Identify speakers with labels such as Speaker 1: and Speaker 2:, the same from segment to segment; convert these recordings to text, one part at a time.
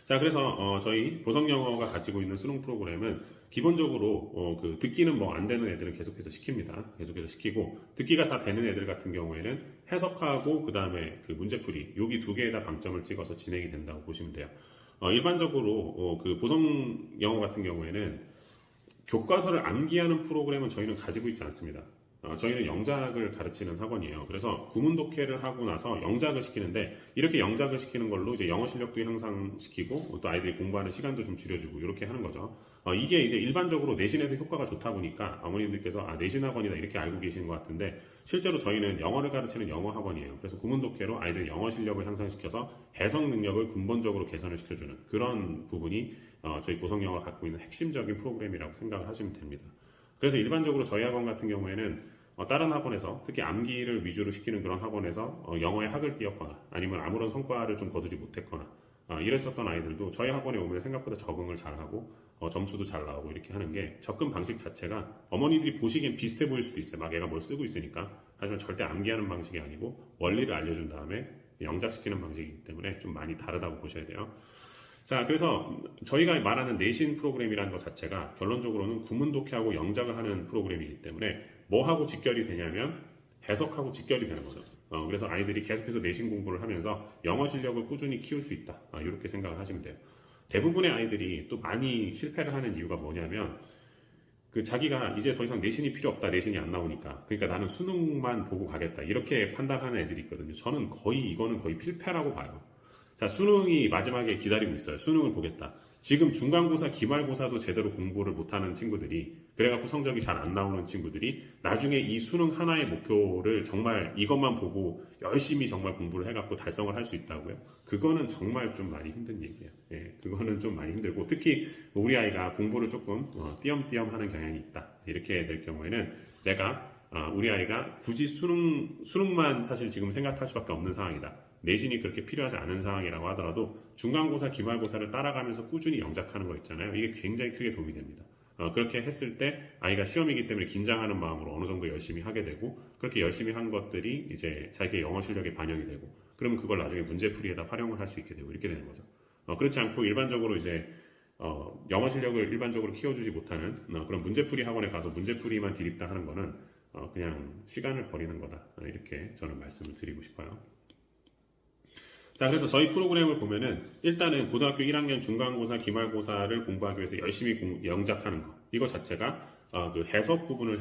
Speaker 1: 자, 그래서 저희 보성영어가 가지고 있는 수능 프로그램은 기본적으로 그 듣기는 뭐 안 되는 애들은 계속해서 시킵니다. 계속해서 시키고 듣기가 다 되는 애들 같은 경우에는 해석하고 그 다음에 그 문제풀이 여기 두 개에다 방점을 찍어서 진행이 된다고 보시면 돼요. 일반적으로 그 보성영어 같은 경우에는 교과서를 암기하는 프로그램은 저희는 가지고 있지 않습니다. 저희는 영작을 가르치는 학원이에요. 그래서 구문 독해를 하고 나서 영작을 시키는데 이렇게 영작을 시키는 걸로 이제 영어 실력도 향상시키고 또 아이들이 공부하는 시간도 좀 줄여주고 이렇게 하는 거죠. 이게 이제 일반적으로 내신에서 효과가 좋다 보니까 어머님들께서 내신 학원이다 이렇게 알고 계시는 것 같은데 실제로 저희는 영어를 가르치는 영어 학원이에요. 그래서 구문 독해로 아이들 영어 실력을 향상시켜서 해석 능력을 근본적으로 개선을 시켜주는 그런 부분이 저희 보성영어가 갖고 있는 핵심적인 프로그램이라고 생각을 하시면 됩니다. 그래서 일반적으로 저희 학원 같은 경우에는 다른 학원에서 특히 암기를 위주로 시키는 그런 학원에서 영어에 학을 띄었거나 아니면 아무런 성과를 좀 거두지 못했거나 이랬었던 아이들도 저희 학원에 오면 생각보다 적응을 잘하고 점수도 잘 나오고 이렇게 하는 게 접근 방식 자체가 어머니들이 보시기엔 비슷해 보일 수도 있어요. 막 얘가 뭘 쓰고 있으니까. 하지만 절대 암기하는 방식이 아니고 원리를 알려준 다음에 영작시키는 방식이기 때문에 좀 많이 다르다고 보셔야 돼요. 자, 그래서 저희가 말하는 내신 프로그램이라는 것 자체가 결론적으로는 구문 독해하고 영작을 하는 프로그램이기 때문에 뭐하고 직결이 되냐면 해석하고 직결이 되는 거죠. 그래서 아이들이 계속해서 내신 공부를 하면서 영어 실력을 꾸준히 키울 수 있다. 이렇게 생각을 하시면 돼요. 대부분의 아이들이 또 많이 실패를 하는 이유가 뭐냐면 그 자기가 이제 더 이상 내신이 필요 없다. 내신이 안 나오니까. 그러니까 나는 수능만 보고 가겠다. 이렇게 판단하는 애들이 있거든요. 저는 이거는 거의 필패라고 봐요. 자, 수능이 마지막에 기다리고 있어요. 수능을 보겠다. 지금 중간고사, 기말고사도 제대로 공부를 못하는 친구들이 그래갖고 성적이 잘 안 나오는 친구들이 나중에 이 수능 하나의 목표를 정말 이것만 보고 열심히 정말 공부를 해갖고 달성을 할 수 있다고요? 그거는 정말 좀 많이 힘든 얘기예요. 예, 그거는 좀 많이 힘들고 특히 우리 아이가 공부를 조금 띄엄띄엄 하는 경향이 있다. 이렇게 될 경우에는 우리 아이가 굳이 수능만 사실 지금 생각할 수밖에 없는 상황이다. 내신이 그렇게 필요하지 않은 상황이라고 하더라도 중간고사, 기말고사를 따라가면서 꾸준히 영작하는 거 있잖아요. 이게 굉장히 크게 도움이 됩니다. 그렇게 했을 때 아이가 시험이기 때문에 긴장하는 마음으로 어느 정도 열심히 하게 되고 그렇게 열심히 한 것들이 이제 자기의 영어 실력에 반영이 되고 그러면 그걸 나중에 문제풀이에다 활용을 할 수 있게 되고 이렇게 되는 거죠. 그렇지 않고 일반적으로 이제 영어 실력을 일반적으로 키워주지 못하는 그런 문제풀이 학원에 가서 문제풀이만 디립다 하는 거는 그냥 시간을 버리는 거다. 이렇게 저는 말씀을 드리고 싶어요. 자, 그래서 저희 프로그램을 보면은 일단은 고등학교 1학년 중간고사, 기말고사를 공부하기 위해서 열심히 영작하는 거. 이거 자체가 그 해석 부분을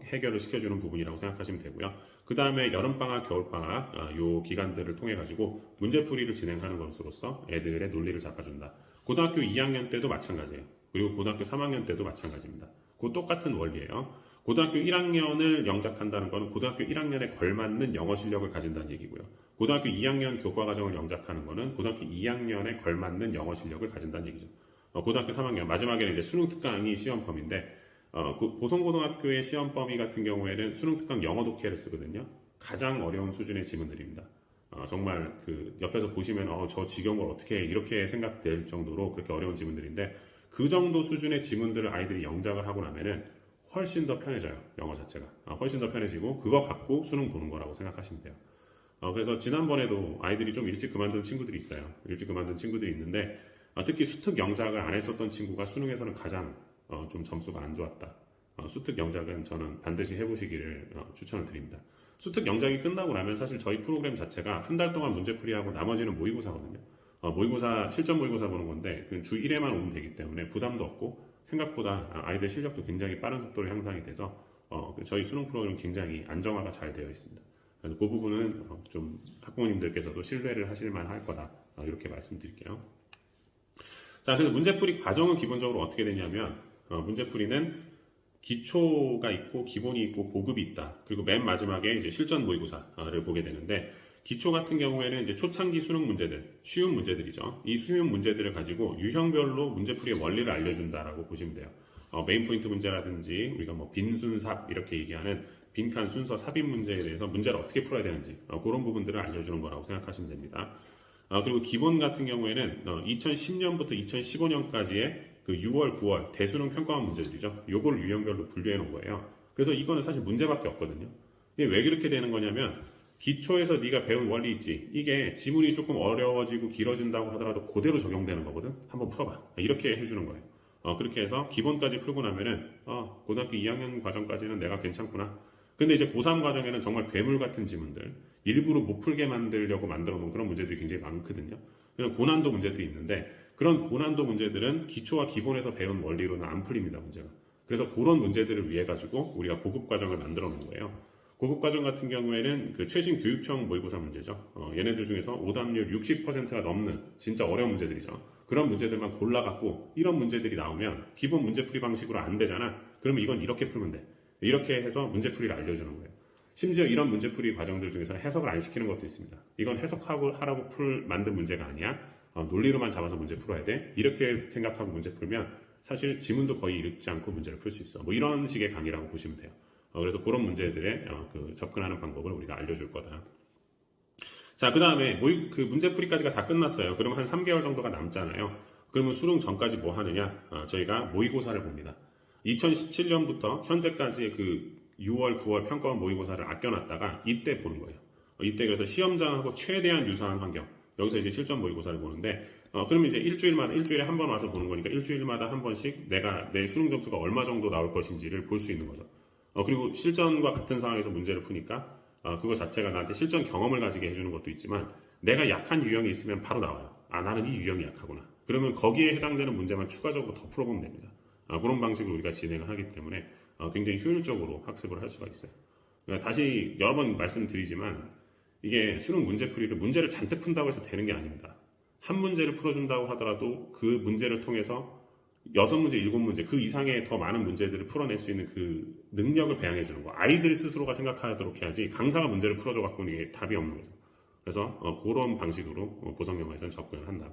Speaker 1: 해결을 시켜주는 부분이라고 생각하시면 되고요. 그 다음에 여름방학, 겨울방학 요 기간들을 통해 가지고 문제풀이를 진행하는 것으로서 애들의 논리를 잡아준다. 고등학교 2학년 때도 마찬가지예요. 그리고 고등학교 3학년 때도 마찬가지입니다. 그 똑같은 원리예요. 고등학교 1학년을 영작한다는 것은 고등학교 1학년에 걸맞는 영어 실력을 가진다는 얘기고요. 고등학교 2학년 교과과정을 영작하는 것은 고등학교 2학년에 걸맞는 영어 실력을 가진다는 얘기죠. 고등학교 3학년 마지막에는 이제 수능 특강이 시험 범위인데 보성고등학교의 시험 범위 같은 경우에는 수능 특강 영어 독해를 쓰거든요. 가장 어려운 수준의 지문들입니다. 정말 그 옆에서 보시면 저 지겨운 걸 어떻게 이렇게 생각될 정도로 그렇게 어려운 지문들인데 그 정도 수준의 지문들을 아이들이 영작을 하고 나면은 훨씬 더 편해져요. 영어 자체가. 훨씬 더 편해지고 그거 갖고 수능 보는 거라고 생각하시면 돼요. 그래서 지난번에도 아이들이 좀 일찍 그만둔 친구들이 있어요. 일찍 그만둔 친구들이 있는데 특히 수특 영작을 안 했었던 친구가 수능에서는 가장 좀 점수가 안 좋았다. 수특 영작은 저는 반드시 해보시기를 추천을 드립니다. 수특 영작이 끝나고 나면 사실 저희 프로그램 자체가 한 달 동안 문제풀이하고 나머지는 모의고사거든요. 모의고사, 실전 모의고사 보는 건데 주 1회만 오면 되기 때문에 부담도 없고 생각보다 아이들 실력도 굉장히 빠른 속도로 향상이 돼서 저희 수능 프로그램은 굉장히 안정화가 잘 되어 있습니다. 그래서 그 부분은 좀 학부모님들께서도 신뢰를 하실 만할 거다. 이렇게 말씀드릴게요. 자, 그래서 문제풀이 과정은 기본적으로 어떻게 되냐면 문제풀이는 기초가 있고 기본이 있고 고급이 있다. 그리고 맨 마지막에 이제 실전 모의고사를 보게 되는데 기초 같은 경우에는 이제 초창기 수능 문제들, 쉬운 문제들이죠. 이 쉬운 문제들을 가지고 유형별로 문제풀이의 원리를 알려준다라고 보시면 돼요. 메인 포인트 문제라든지 우리가 뭐 빈순삽 이렇게 얘기하는 빈칸 순서 삽입 문제에 대해서 문제를 어떻게 풀어야 되는지 그런 부분들을 알려주는 거라고 생각하시면 됩니다. 그리고 기본 같은 경우에는 2010년부터 2015년까지의 그 6월, 9월 대수능 평가원 문제들이죠. 요걸 유형별로 분류해 놓은 거예요. 그래서 이거는 사실 문제밖에 없거든요. 이게 왜 그렇게 되는 거냐면 기초에서 네가 배운 원리 있지. 이게 지문이 조금 어려워지고 길어진다고 하더라도 그대로 적용되는 거거든. 한번 풀어봐. 이렇게 해주는 거예요. 그렇게 해서 기본까지 풀고 나면은 고등학교 2학년 과정까지는 내가 괜찮구나. 근데 이제 고3 과정에는 정말 괴물 같은 지문들, 일부러 못 풀게 만들려고 만들어 놓은 그런 문제들이 굉장히 많거든요. 그런 고난도 문제들이 있는데 그런 고난도 문제들은 기초와 기본에서 배운 원리로는 안 풀립니다, 문제가. 그래서 그런 문제들을 위해 가지고 우리가 고급 과정을 만들어 놓은 거예요. 고급 과정 같은 경우에는 그 최신 교육청 모의고사 문제죠. 얘네들 중에서 오답률 60%가 넘는 진짜 어려운 문제들이죠. 그런 문제들만 골라갖고 이런 문제들이 나오면 기본 문제풀이 방식으로 안 되잖아. 그러면 이건 이렇게 풀면 돼. 이렇게 해서 문제풀이를 알려주는 거예요. 심지어 이런 문제풀이 과정들 중에서 해석을 안 시키는 것도 있습니다. 이건 해석하고 하라고 만든 문제가 아니야. 논리로만 잡아서 문제 풀어야 돼. 이렇게 생각하고 문제 풀면 사실 지문도 거의 읽지 않고 문제를 풀 수 있어. 뭐 이런 식의 강의라고 보시면 돼요. 그래서 그런 문제들에 접근하는 방법을 우리가 알려줄 거다. 자, 그 다음에 그 문제풀이까지가 다 끝났어요. 그러면 한 3개월 정도가 남잖아요. 그러면 수능 전까지 뭐 하느냐? 저희가 모의고사를 봅니다. 2017년부터 현재까지 그 6월, 9월 평가원 모의고사를 아껴놨다가 이때 보는 거예요. 이때 그래서 시험장하고 최대한 유사한 환경. 여기서 이제 실전 모의고사를 보는데, 그러면 이제 일주일에 한 번 와서 보는 거니까 일주일마다 한 번씩 내가 내 수능 점수가 얼마 정도 나올 것인지를 볼 수 있는 거죠. 그리고 실전과 같은 상황에서 문제를 푸니까 그거 자체가 나한테 실전 경험을 가지게 해주는 것도 있지만 내가 약한 유형이 있으면 바로 나와요. 나는 이 유형이 약하구나. 그러면 거기에 해당되는 문제만 추가적으로 더 풀어보면 됩니다. 그런 방식으로 우리가 진행을 하기 때문에 굉장히 효율적으로 학습을 할 수가 있어요. 그러니까 다시 여러 번 말씀드리지만 이게 수능 문제풀이를 문제를 잔뜩 푼다고 해서 되는 게 아닙니다. 한 문제를 풀어준다고 하더라도 그 문제를 통해서 6문제, 7문제 그 이상의 더 많은 문제들을 풀어낼 수 있는 그 능력을 배양해 주는 거. 아이들 스스로가 생각하도록 해야지 강사가 문제를 풀어줘 갖고는 이게 답이 없는 거죠. 그래서 그런 방식으로 보성영어에서는 접근을 한다.